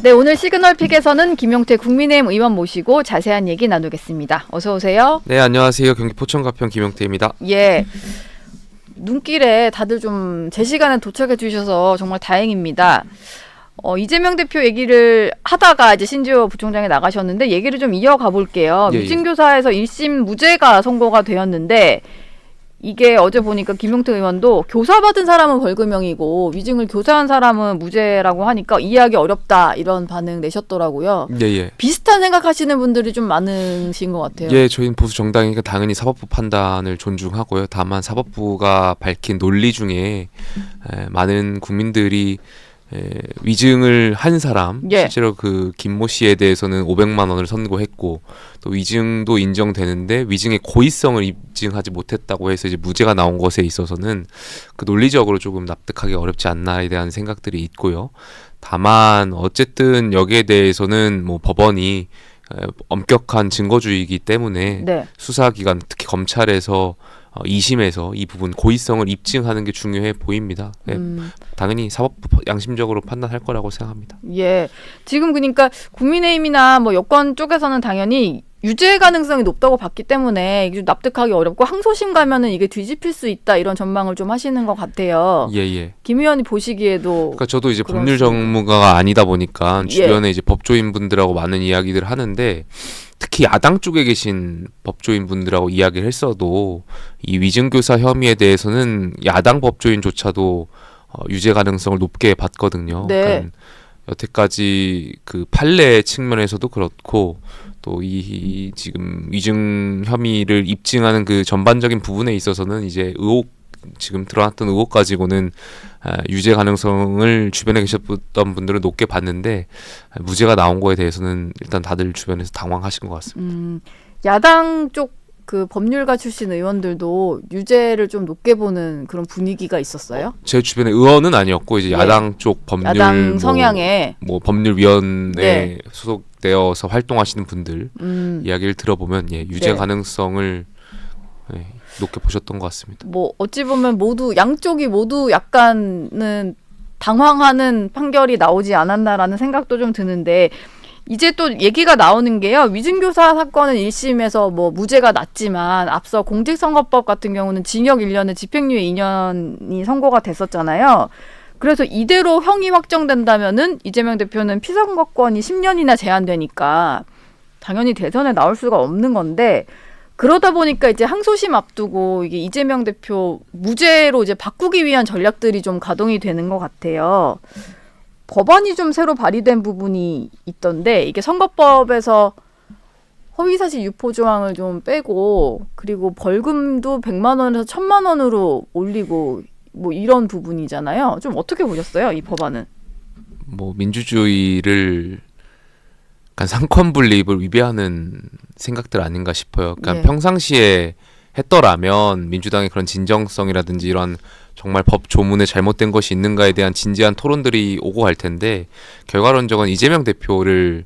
네, 오늘 시그널픽에서는 김용태 국민의힘 의원 모시고 자세한 얘기 나누겠습니다. 어서 오세요. 네, 안녕하세요. 경기 포천가평 김용태입니다. 예, 눈길에 다들 좀 제 시간에 도착해 주셔서 정말 다행입니다. 이재명 대표 얘기를 하다가 이제 신지호 부총장이 나가셨는데 얘기를 좀 이어가 볼게요. 예, 위증교사에서 1심 무죄가 선고가 되었는데 이게 어제 보니까 김용태 의원도 교사 받은 사람은 벌금형이고 위증을 교사한 사람은 무죄라고 하니까 이해하기 어렵다 이런 반응 내셨더라고요. 예. 비슷한 생각하시는 분들이 좀 많으신 것 같아요. 예, 저희는 보수 정당이니까 당연히 사법부 판단을 존중하고요. 다만 사법부가 밝힌 논리 중에 많은 국민들이 위증을 한 사람, 예. 실제로 그 김모 씨에 대해서는 500만 원을 선고했고 또 위증도 인정되는데 위증의 고의성을 입증하지 못했다고 해서 이제 무죄가 나온 것에 있어서는 그 논리적으로 조금 납득하기 어렵지 않나에 대한 생각들이 있고요. 다만 어쨌든 여기에 대해서는 뭐 법원이 엄격한 증거주의이기 때문에 네. 수사기관 특히 검찰에서 2심에서 이 부분 고의성을 입증하는 게 중요해 보입니다. 네, 당연히 사법부 양심적으로 판단할 거라고 생각합니다. 예. 지금 그러니까 국민의힘이나 뭐 여권 쪽에서는 당연히 유죄 가능성이 높다고 봤기 때문에 이게 좀 납득하기 어렵고 항소심 가면은 이게 뒤집힐 수 있다 이런 전망을 좀 하시는 것 같아요. 예. 김 의원이 보시기에도 그러니까 저도 이제 그렇습니다. 법률 전문가가 아니다 보니까 예. 주변에 이제 법조인 분들하고 많은 이야기들 하는데 특히 야당 쪽에 계신 법조인 분들하고 이야기를 했어도 이 위증교사 혐의에 대해서는 야당 법조인조차도 유죄 가능성을 높게 봤거든요. 네. 그러니까 여태까지 그 판례 측면에서도 그렇고 또 이 지금 위증 혐의를 입증하는 그 전반적인 부분에 있어서는 이제 지금 드러났던 의혹 가지고는 유죄 가능성을 주변에 계셨던 분들은 높게 봤는데 무죄가 나온 거에 대해서는 일단 다들 주변에서 당황하신 것 같습니다. 야당 쪽 그 법률가 출신 의원들도 유죄를 좀 높게 보는 그런 분위기가 있었어요? 제 주변에 의원은 아니었고 이제 네. 야당 쪽 법률 야당 성향에 뭐 법률위원회에 네. 소속되어서 활동하시는 분들 이야기를 들어보면 유죄 네. 가능성을 높게 보셨던 것 같습니다. 뭐 어찌 보면 양쪽이 모두 약간은 당황하는 판결이 나오지 않았나라는 생각도 좀 드는데 이제 또 얘기가 나오는 게요. 위증교사 사건은 1심에서 뭐 무죄가 났지만 앞서 공직선거법 같은 경우는 징역 1년에 집행유예 2년이 선고가 됐었잖아요. 그래서 이대로 형이 확정된다면은 이재명 대표는 피선거권이 10년이나 제한되니까 당연히 대선에 나올 수가 없는 건데 그러다 보니까 이제 항소심 앞두고 이게 이재명 대표 무죄로 이제 바꾸기 위한 전략들이 좀 가동이 되는 것 같아요. 법안이 좀 새로 발의된 부분이 있던데 이게 선거법에서 허위사실 유포 조항을 좀 빼고 그리고 벌금도 100만 원에서 1000만 원으로 올리고 뭐 이런 부분이잖아요. 좀 어떻게 보셨어요, 이 법안은? 뭐 민주주의를 약간 상권 분립을 위배하는 생각들 아닌가 싶어요. 그러니까 네. 평상시에 했더라면 민주당의 그런 진정성이라든지 이런 정말 법 조문에 잘못된 것이 있는가에 대한 진지한 토론들이 오고 갈 텐데 결과론적은 이재명 대표를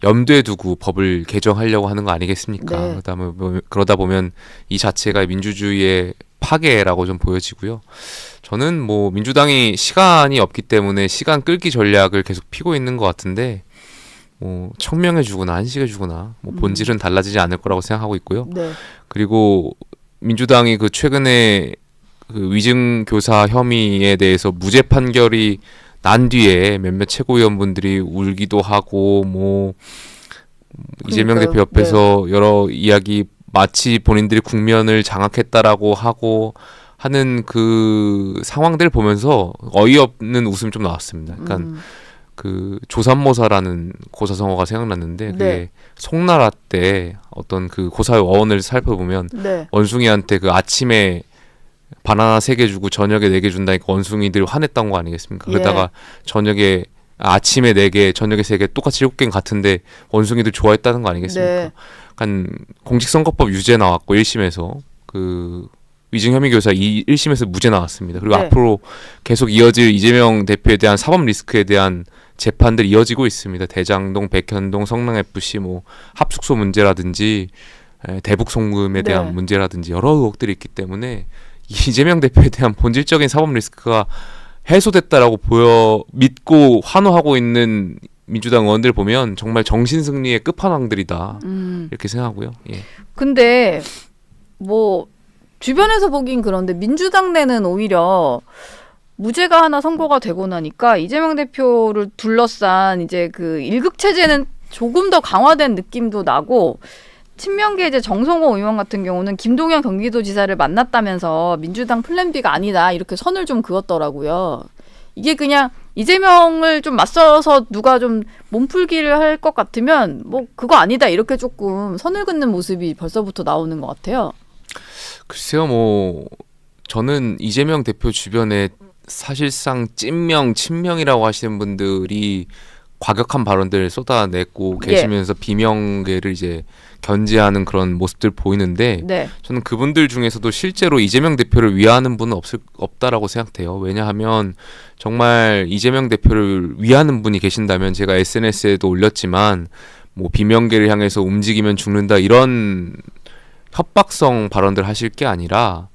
염두에 두고 법을 개정하려고 하는 거 아니겠습니까? 네. 그다음에 그러다 보면 이 자체가 민주주의의 파괴라고 좀 보여지고요. 저는 뭐 민주당이 시간이 없기 때문에 시간 끌기 전략을 계속 피고 있는 것 같은데 뭐 청명해 주거나 한식해 주거나 뭐 본질은 달라지지 않을 거라고 생각하고 있고요. 네. 그리고 민주당이 그 최근에 그 위증 교사 혐의에 대해서 무죄 판결이 난 뒤에 몇몇 최고위원분들이 울기도 하고 뭐 이재명 대표 옆에서 여러 이야기 마치 본인들이 국면을 장악했다라고 하고 하는 그 상황들 보면서 어이없는 웃음 좀 나왔습니다. 그러니까 그 조삼모사라는 고사성어가 생각났는데 그게 네. 송나라 때 어떤 그 고사의 어원을 살펴보면 네. 원숭이한테 그 아침에 바나나 3개 주고 저녁에 4개 준다니까 원숭이들 화냈던 거 아니겠습니까? 예. 그러다가 아침에 4개, 저녁에 3개 똑같이 7개는 같은데 원숭이들 좋아했다는 거 아니겠습니까? 네. 약간 공직선거법 유죄 나왔고 1심에서 그 위증 혐의 교사 1심에서 무죄 나왔습니다. 그리고 네. 앞으로 계속 이어질 이재명 대표에 대한 사법 리스크에 대한 재판들이 이어지고 있습니다. 대장동, 백현동, 성남FC 뭐 합숙소 문제라든지 대북 송금에 대한 네. 문제라든지 여러 의혹들이 있기 때문에 이재명 대표에 대한 본질적인 사법 리스크가 해소됐다라고 믿고 환호하고 있는 민주당 의원들 보면 정말 정신승리의 끝판왕들이다 음. 이렇게 생각하고요. 예. 근데 뭐 주변에서 보긴 그런데 민주당 내는 오히려 무죄가 하나 선고가 되고 나니까 이재명 대표를 둘러싼 이제 그 일극 체제는 조금 더 강화된 느낌도 나고 친명계 이제 정성호 의원 같은 경우는 김동연 경기도지사를 만났다면서 민주당 플랜 B가 아니다 이렇게 선을 좀 그었더라고요. 이게 그냥 이재명을 좀 맞서서 누가 좀 몸풀기를 할 것 같으면 뭐 그거 아니다 이렇게 조금 선을 긋는 모습이 벌써부터 나오는 것 같아요. 글쎄요, 뭐 저는 이재명 대표 주변에 사실상 찐명, 친명이라고 하시는 분들이 과격한 발언들을 쏟아내고 예. 계시면서 비명계를 이제 견제하는 그런 모습들 보이는데 네. 저는 그분들 중에서도 실제로 이재명 대표를 위하는 분은 없다라고 생각돼요. 왜냐하면 정말 이재명 대표를 위하는 분이 계신다면 제가 SNS에도 올렸지만 뭐 비명계를 향해서 움직이면 죽는다 이런 협박성 발언들 하실 게 아니라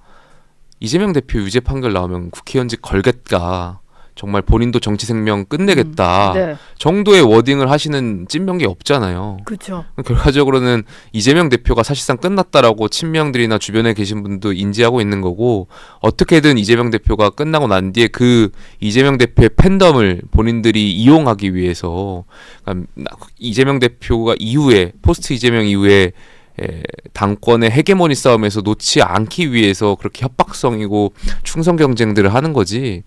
이재명 대표 유죄 판결 나오면 국회의원직 걸겠다. 정말 본인도 정치 생명 끝내겠다. 네. 정도의 워딩을 하시는 찐명계 없잖아요. 그렇죠. 결과적으로는 이재명 대표가 사실상 끝났다라고 친명들이나 주변에 계신 분도 인지하고 있는 거고 어떻게든 이재명 대표가 끝나고 난 뒤에 그 이재명 대표의 팬덤을 본인들이 이용하기 위해서 그러니까 이재명 대표가 이후에 포스트 이재명 이후에 당권의 헤게모니 싸움에서 놓지 않기 위해서 그렇게 협박성이고 충성 경쟁들을 하는 거지.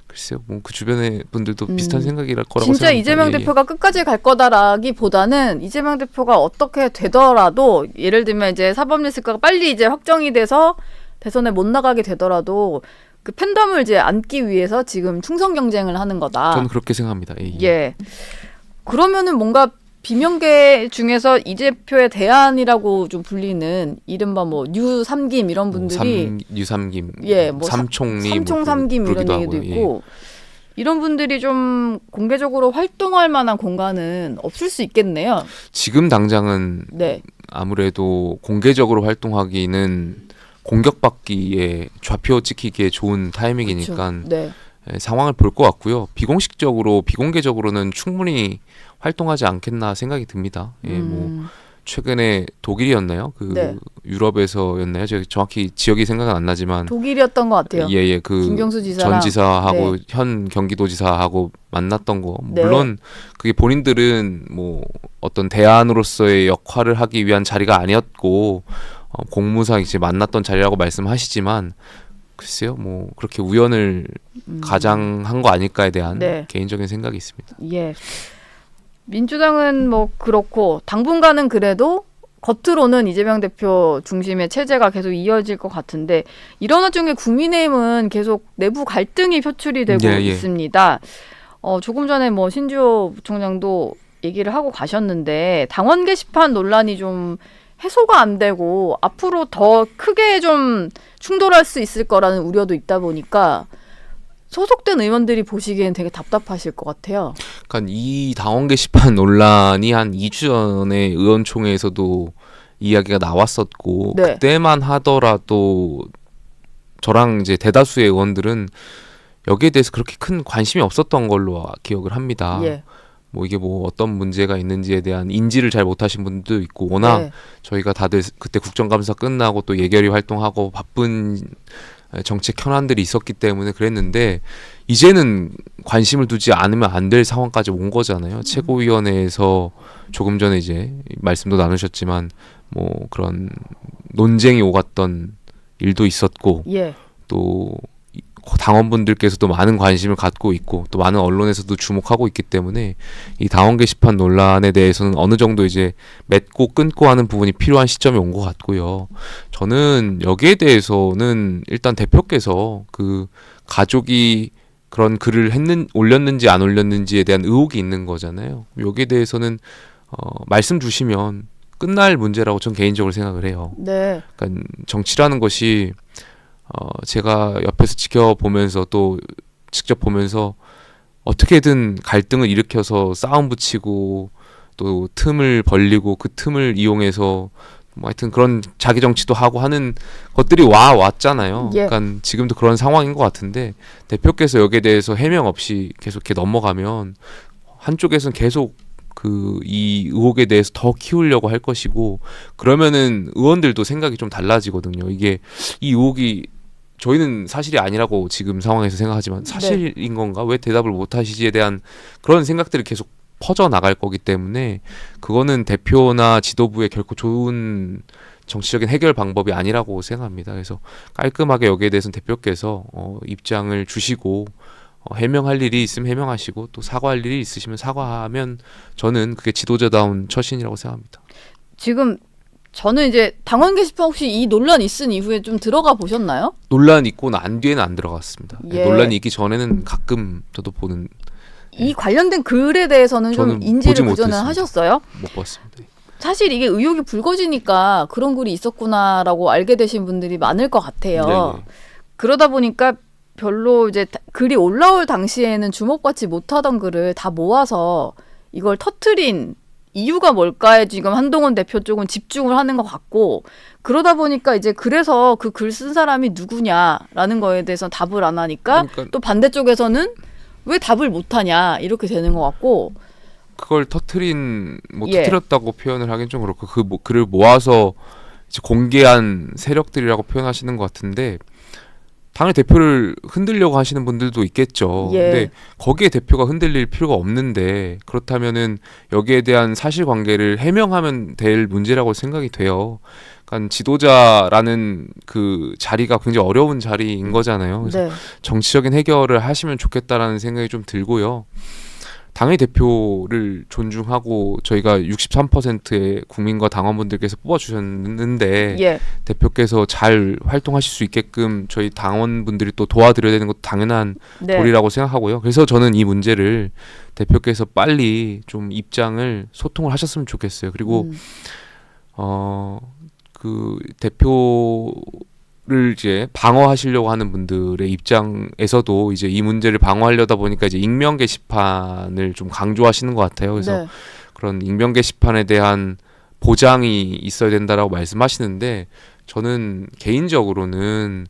글쎄요, 뭐 그 주변의 분들도 비슷한 생각이랄 거라고 진짜 생각합니다. 이재명 예, 대표가 끝까지 갈 거다라기보다는 이재명 대표가 어떻게 되더라도 예를 들면 이제 사법 리스크가 빨리 이제 확정이 돼서 대선에 못 나가게 되더라도 그 팬덤을 이제 안기 위해서 지금 충성 경쟁을 하는 거다. 저는 그렇게 생각합니다. 예. 그러면은 뭔가 비명계 중에서 이 대표의 대안이라고 좀 불리는 이른바 뭐 뉴삼김 이런 분들이 유삼김, 예, 뭐 삼총리, 삼총삼김 뭐 이런 얘기도 하고, 있고 이런 분들이 좀 공개적으로 활동할 만한 공간은 없을 수 있겠네요. 지금 당장은 네. 아무래도 공개적으로 활동하기는 공격받기에 좌표 찍히기에 좋은 타이밍이니까 그렇죠. 네. 상황을 볼 것 같고요. 비공개적으로는 충분히 활동하지 않겠나 생각이 듭니다. 예, 뭐 최근에 독일이었나요? 그 네. 유럽에서였나요? 제가 정확히 지역이 생각은 안 나지만 독일이었던 것 같아요. 예, 그 김경수 지사랑 전 지사하고 네. 현 경기도지사하고 만났던 거 네. 물론 그게 본인들은 뭐 어떤 대안으로서의 역할을 하기 위한 자리가 아니었고 공무상 이제 만났던 자리라고 말씀하시지만 글쎄요, 뭐 그렇게 우연을 가장한 거 아닐까에 대한 네. 개인적인 생각이 있습니다. 예. 민주당은 뭐 그렇고 당분간은 그래도 겉으로는 이재명 대표 중심의 체제가 계속 이어질 것 같은데 이런 와중에 국민의힘은 계속 내부 갈등이 표출이 되고 예. 있습니다. 조금 전에 뭐 신주호 부총장도 얘기를 하고 가셨는데 당원 게시판 논란이 좀 해소가 안 되고 앞으로 더 크게 좀 충돌할 수 있을 거라는 우려도 있다 보니까 소속된 의원들이 보시기엔 되게 답답하실 것 같아요. 그러니까 이 당원 게시판 논란이 한 2주 전에 의원총회에서도 이야기가 나왔었고 네. 그때만 하더라도 저랑 이제 대다수의 의원들은 여기에 대해서 그렇게 큰 관심이 없었던 걸로 기억을 합니다. 예. 뭐 이게 뭐 어떤 문제가 있는지에 대한 인지를 잘 못하신 분들도 있고 워낙 네. 저희가 다들 그때 국정감사 끝나고 또 예결위 활동하고 바쁜 정책 현안들이 있었기 때문에 그랬는데 이제는 관심을 두지 않으면 안 될 상황까지 온 거잖아요. 최고위원회에서 조금 전에 이제 말씀도 나누셨지만 뭐 그런 논쟁이 오갔던 일도 있었고 예. 또 당원분들께서도 많은 관심을 갖고 있고 또 많은 언론에서도 주목하고 있기 때문에 이 당원 게시판 논란에 대해서는 어느 정도 이제 맺고 끊고 하는 부분이 필요한 시점이 온 것 같고요. 저는 여기에 대해서는 일단 대표께서 그 가족이 그런 글을 올렸는지 안 올렸는지에 대한 의혹이 있는 거잖아요. 여기에 대해서는 말씀 주시면 끝날 문제라고 전 개인적으로 생각을 해요. 네. 그러니까 정치라는 것이 제가 옆에서 지켜보면서 또 직접 보면서 어떻게든 갈등을 일으켜서 싸움 붙이고 또 틈을 벌리고 그 틈을 이용해서 뭐 하여튼 그런 자기 정치도 하고 하는 것들이 왔잖아요. 예. 그러니까 지금도 그런 상황인 것 같은데 대표께서 여기에 대해서 해명 없이 계속 이렇게 넘어가면 한쪽에서는 계속 이 의혹에 대해서 더 키우려고 할 것이고 그러면은 의원들도 생각이 좀 달라지거든요. 이게 이 의혹이 저희는 사실이 아니라고 지금 상황에서 생각하지만 사실인 건가? 왜 대답을 못 하시지에 대한 그런 생각들이 계속 퍼져 나갈 거기 때문에 그거는 대표나 지도부의 결코 좋은 정치적인 해결 방법이 아니라고 생각합니다. 그래서 깔끔하게 여기에 대해서는 대표께서 입장을 주시고 해명할 일이 있으면 해명하시고 또 사과할 일이 있으시면 사과하면 저는 그게 지도자다운 처신이라고 생각합니다. 지금 저는 이제 당원 게시판 혹시 이 논란 있은 이후에 좀 들어가 보셨나요? 논란 있고 난 뒤에는 안 들어갔습니다. 예. 논란이 있기 전에는 가끔 저도 보는 이 관련된 글에 대해서는 좀 저는 인지를 보지 그전에 못했습니다. 하셨어요? 못 봤습니다. 사실 이게 의혹이 불거지니까 그런 글이 있었구나라고 알게 되신 분들이 많을 것 같아요. 네, 네. 그러다 보니까 별로 이제 글이 올라올 당시에는 주목받지 못하던 글을 다 모아서 이걸 터트린 이유가 뭘까에 지금 한동훈 대표 쪽은 집중을 하는 것 같고 그러다 보니까 이제 그래서 그 글 쓴 사람이 누구냐라는 거에 대해서 답을 안 하니까 그러니까 또 반대쪽에서는 왜 답을 못 하냐 이렇게 되는 것 같고 그걸 터트렸다고 표현을 하긴 좀 그렇고 글을 모아서 이제 공개한 세력들이라고 표현하시는 것 같은데 당연히 대표를 흔들려고 하시는 분들도 있겠죠. 예. 근데 거기에 대표가 흔들릴 필요가 없는데 그렇다면은 여기에 대한 사실관계를 해명하면 될 문제라고 생각이 돼요. 그러니까 지도자라는 그 자리가 굉장히 어려운 자리인 거잖아요. 그래서 네. 정치적인 해결을 하시면 좋겠다라는 생각이 좀 들고요. 당연히 대표를 존중하고 저희가 63%의 국민과 당원분들께서 뽑아주셨는데 예. 대표께서 잘 활동하실 수 있게끔 저희 당원분들이 또 도와드려야 되는 것도 당연한 네. 도리라고 생각하고요. 그래서 저는 이 문제를 대표께서 빨리 좀 입장을 소통을 하셨으면 좋겠어요. 그리고 그 대표를 이제 방어하시려고 하는 분들의 입장에서도 이제 이 문제를 방어하려다 보니까 이제 익명 게시판을 좀 강조하시는 것 같아요. 그래서 네. 그런 익명 게시판에 대한 보장이 있어야 된다라고 말씀하시는데 저는 개인적으로는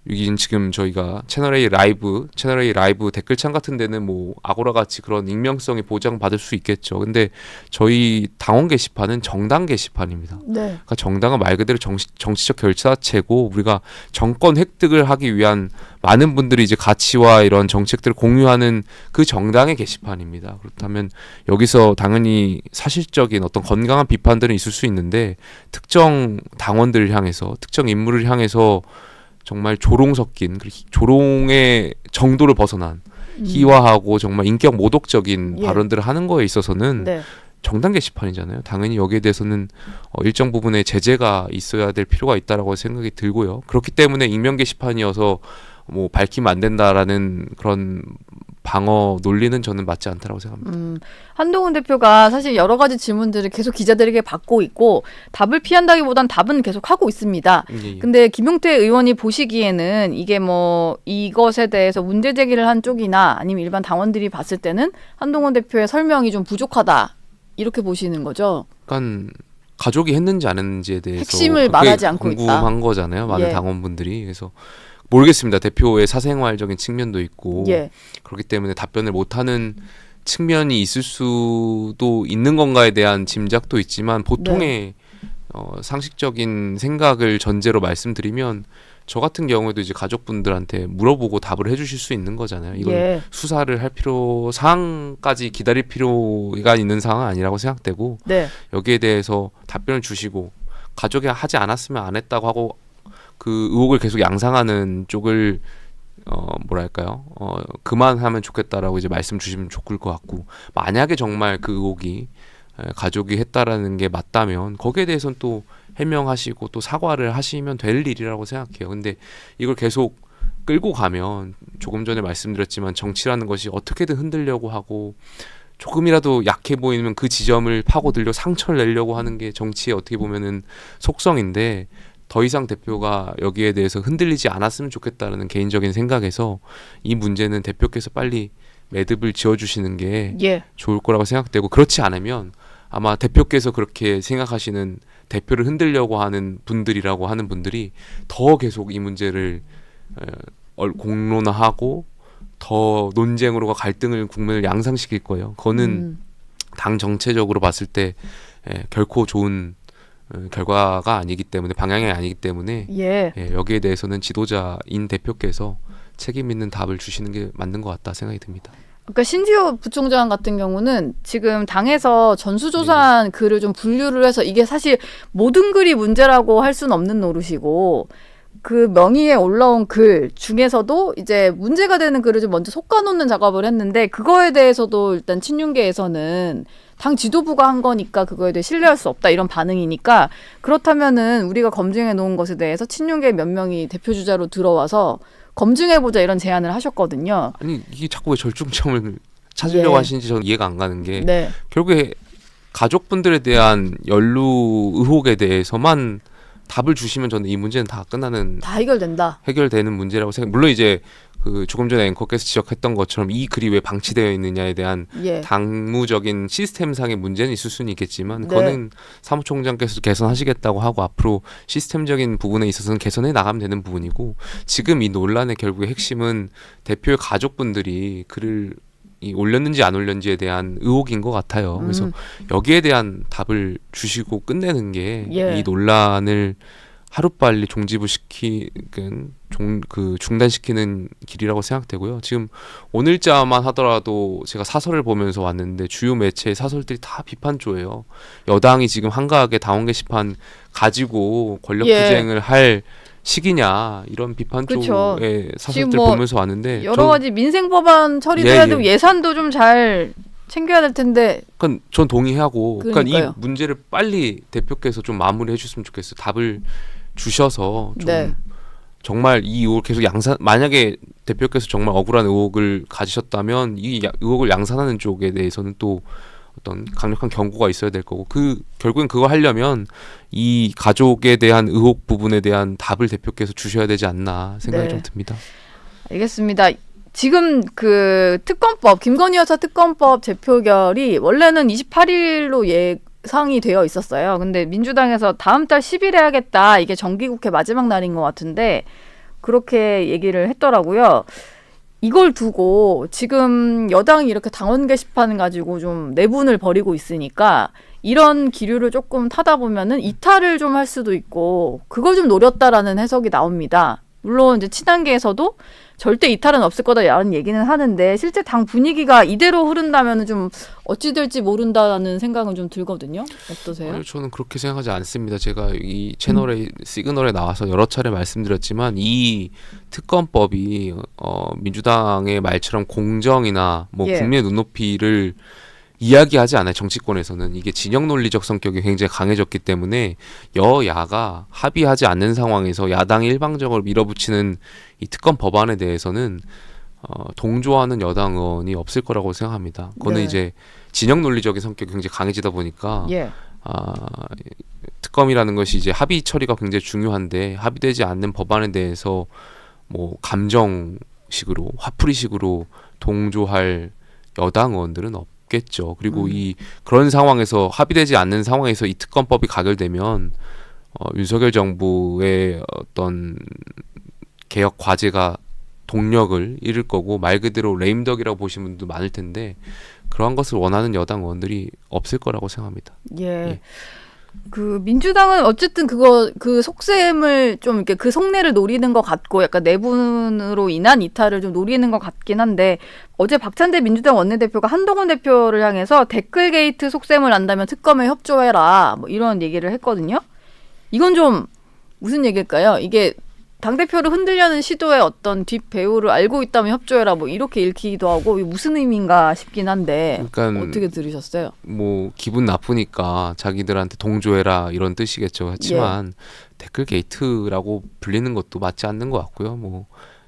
여기 지금 저희가 채널A 라이브 댓글창 같은 데는 뭐 아고라 같이 그런 익명성이 보장받을 수 있겠죠. 근데 저희 당원 게시판은 정당 게시판입니다. 네. 그러니까 정당은 말 그대로 정치적 결사체고 우리가 정권 획득을 하기 위한 많은 분들이 이제 가치와 이런 정책들을 공유하는 그 정당의 게시판입니다. 그렇다면 여기서 당연히 사실적인 어떤 건강한 비판들은 있을 수 있는데 특정 당원들을 향해서 특정 인물을 향해서 정말 조롱 섞인 조롱의 정도를 벗어난 희화하고 정말 인격 모독적인 예. 발언들을 하는 거에 있어서는 네. 정당 게시판이잖아요. 당연히 여기에 대해서는 일정 부분의 제재가 있어야 될 필요가 있다라고 생각이 들고요. 그렇기 때문에 익명 게시판이어서 뭐 밝히면 안 된다라는 그런 방어 논리는 저는 맞지 않다라고 생각합니다. 한동훈 대표가 사실 여러 가지 질문들을 계속 기자들에게 받고 있고 답을 피한다기보단 답은 계속 하고 있습니다. 예. 근데 김용태 의원이 보시기에는 이게 뭐 이것에 대해서 문제 제기를 한 쪽이나 아니면 일반 당원들이 봤을 때는 한동훈 대표의 설명이 좀 부족하다 이렇게 보시는 거죠. 그러니까 가족이 했는지 안 했는지에 대해서 핵심을 그게 말하지 않고 궁금한 있다. 거잖아요. 많은 예. 당원분들이. 그래서 모르겠습니다. 대표의 사생활적인 측면도 있고 예. 그렇기 때문에 답변을 못하는 측면이 있을 수도 있는 건가에 대한 짐작도 있지만 보통의 상식적인 생각을 전제로 말씀드리면 저 같은 경우에도 이제 가족분들한테 물어보고 답을 해주실 수 있는 거잖아요. 이걸 예. 수사를 할 상황까지 기다릴 필요가 있는 상황은 아니라고 생각되고 네. 여기에 대해서 답변을 주시고 가족이 하지 않았으면 안 했다고 하고 그 의혹을 계속 양상하는 쪽을 뭐랄까요? 그만하면 좋겠다라고 이제 말씀 주시면 좋을 것 같고 만약에 정말 그 의혹이 가족이 했다라는 게 맞다면 거기에 대해서는 또 해명하시고 또 사과를 하시면 될 일이라고 생각해요. 근데 이걸 계속 끌고 가면 조금 전에 말씀드렸지만 정치라는 것이 어떻게든 흔들려고 하고 조금이라도 약해 보이면 그 지점을 파고들려 상처를 내려고 하는 게 정치의 어떻게 보면은 속성인데 더 이상 대표가 여기에 대해서 흔들리지 않았으면 좋겠다는 개인적인 생각에서 이 문제는 대표께서 빨리 매듭을 지어주시는 게 예. 좋을 거라고 생각되고 그렇지 않으면 아마 대표께서 그렇게 생각하시는 대표를 흔들려고 하는 분들이라고 하는 분들이 더 계속 이 문제를 공론화하고 더 논쟁으로가 갈등을 국면을 양상시킬 거예요. 그거는 당 정체적으로 봤을 때 결코 좋은 결과가 아니기 때문에 방향이 아니기 때문에 예. 여기에 대해서는 지도자인 대표께서 책임 있는 답을 주시는 게 맞는 것 같다 생각이 듭니다. 그러니까 신지호 부총장 같은 경우는 지금 당에서 전수조사한 글을 좀 분류를 해서 이게 사실 모든 글이 문제라고 할 수는 없는 노릇이고 그 명의에 올라온 글 중에서도 이제 문제가 되는 글을 좀 먼저 솎아놓는 작업을 했는데 그거에 대해서도 일단 친윤계에서는 당 지도부가 한 거니까 그거에 대해 신뢰할 수 없다 이런 반응이니까 그렇다면은 우리가 검증해 놓은 것에 대해서 친윤계 몇 명이 대표 주자로 들어와서 검증해보자 이런 제안을 하셨거든요. 아니 이게 자꾸 왜 절충점을 찾으려고 하시는지 저는 이해가 안 가는 게 네. 결국에 가족분들에 대한 연루 의혹에 대해서만 답을 주시면 저는 이 문제는 다 끝나는 다 해결된다. 해결되는 문제라고 생각. 물론 이제 그 조금 전에 앵커께서 지적했던 것처럼 이 글이 왜 방치되어 있느냐에 대한 예. 당무적인 시스템상의 문제는 있을 수는 있겠지만 네. 그거는 사무총장께서 개선하시겠다고 하고 앞으로 시스템적인 부분에 있어서는 개선해 나가면 되는 부분이고 지금 이 논란의 결국의 핵심은 대표의 가족분들이 글을 올렸는지 안 올렸는지에 대한 의혹인 것 같아요. 그래서 여기에 대한 답을 주시고 끝내는 게 이 논란을 하루빨리 중단시키는 길이라고 생각되고요. 지금 오늘자만 하더라도 제가 사설을 보면서 왔는데 주요 매체의 사설들이 다 비판조예요. 여당이 지금 한가하게 당원 게시판 가지고 권력투쟁을 할 시기냐 이런 비판조의 사설들 뭐 보면서 왔는데 여러 가지 민생 법안 처리돼야 되고 예산도 좀 잘 챙겨야 될 텐데. 그러니까 전 동의하고 그러니까 이 그러니까요. 문제를 빨리 대표께서 좀 마무리해 주셨으면 좋겠어요. 답을 주셔서 좀 정말 이 의혹을 계속 만약에 대표께서 정말 억울한 의혹을 가지셨다면 이 의혹을 양산하는 쪽에 대해서는 또 어떤 강력한 경고가 있어야 될 거고 결국엔 그거 하려면 이 가족에 대한 의혹 부분에 대한 답을 대표께서 주셔야 되지 않나 생각이 좀 듭니다. 알겠습니다. 지금 그 특검법 김건희 여사 특검법 재표결이 원래는 28일로 예상이 되어 있었어요. 근데 민주당에서 다음 달 10일에 하겠다. 이게 정기국회 마지막 날인 것 같은데 그렇게 얘기를 했더라고요. 이걸 두고 지금 여당이 이렇게 당원 게시판 가지고 좀 내분을 벌이고 있으니까 이런 기류를 조금 타다 보면은 이탈을 좀 할 수도 있고 그걸 좀 노렸다라는 해석이 나옵니다. 물론 이제 친한계에서도 절대 이탈은 없을 거다라는 얘기는 하는데 실제 당 분위기가 이대로 흐른다면 좀 어찌 될지 모른다는 생각은 좀 들거든요. 어떠세요? 아니, 저는 그렇게 생각하지 않습니다. 제가 이 채널에 시그널에 나와서 여러 차례 말씀드렸지만 이 특검법이 민주당의 말처럼 공정이나 뭐 국민의 눈높이를 이야기하지 않아요. 정치권에서는 이게 진영 논리적 성격이 굉장히 강해졌기 때문에 여야가 합의하지 않는 상황에서 야당이 일방적으로 밀어붙이는 이 특검 법안에 대해서는 동조하는 여당 의원이 없을 거라고 생각합니다. 그거는 이제 진영 논리적인 성격이 굉장히 강해지다 보니까 특검이라는 것이 이제 합의 처리가 굉장히 중요한데 합의되지 않는 법안에 대해서 뭐 감정식으로 화풀이식으로 동조할 여당 의원들은 없겠죠. 그리고 그런 상황에서 합의되지 않는 상황에서 이 특검법이 가결되면 윤석열 정부의 어떤 개혁 과제가 동력을 잃을 거고 말 그대로 레임덕이라고 보시는 분도 많을 텐데 그러한 것을 원하는 여당 의원들이 없을 거라고 생각합니다. 그 민주당은 어쨌든 그 속셈을 좀 이렇게 그 속내를 노리는 것 같고 약간 내분으로 인한 이탈을 좀 노리는 것 같긴 한데 어제 박찬대 민주당 원내대표가 한동훈 대표를 향해서 댓글 게이트 속셈을 안다면 특검에 협조해라 뭐 이런 얘기를 했거든요. 이건 좀 무슨 얘기일까요? 이게 당대표를 흔들려는 시도의 어떤 뒷배우를 알고 있다면 협조해라 뭐 이렇게 읽히기도 하고 이게 무슨 의미인가 싶긴 한데 그러니까 어떻게 들으셨어요? 뭐 기분 나쁘니까 자기들한테 동조해라 이런 뜻이겠죠. 하지만 댓글 게이트라고 불리는 것도 맞지 않는 것 같고요. 뭐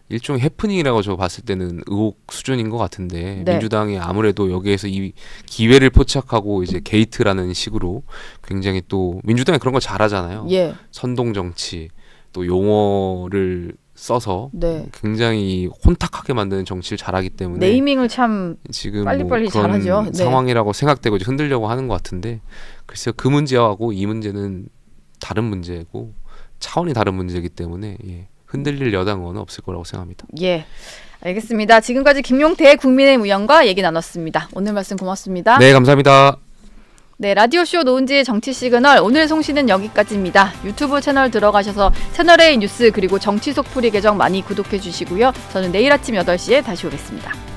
일종의 해프닝이라고 저 봤을 때는 의혹 수준인 것 같은데 민주당이 아무래도 여기에서 이 기회를 포착하고 이제 게이트라는 식으로 굉장히 또 민주당이 그런 걸 잘하잖아요. 선동 정치 또 용어를 써서 굉장히 혼탁하게 만드는 정치를 잘하기 때문에 네이밍을 참 지금 빨리빨리 뭐 그런 잘하죠. 상황이라고 생각되고 이제 흔들려고 하는 것 같은데 글쎄요 그 문제하고 이 문제는 다른 문제고 차원이 다른 문제이기 때문에 흔들릴 여당은 없을 거라고 생각합니다. 예. 알겠습니다. 지금까지 김용태 국민의힘 의원과 얘기 나눴습니다. 오늘 말씀 고맙습니다. 네, 감사합니다. 네, 라디오쇼 노은지의 정치 시그널 오늘 송신은 여기까지입니다. 유튜브 채널 들어가셔서 채널A 뉴스 그리고 정치 속풀이 계정 많이 구독해 주시고요. 저는 내일 아침 8시에 다시 오겠습니다.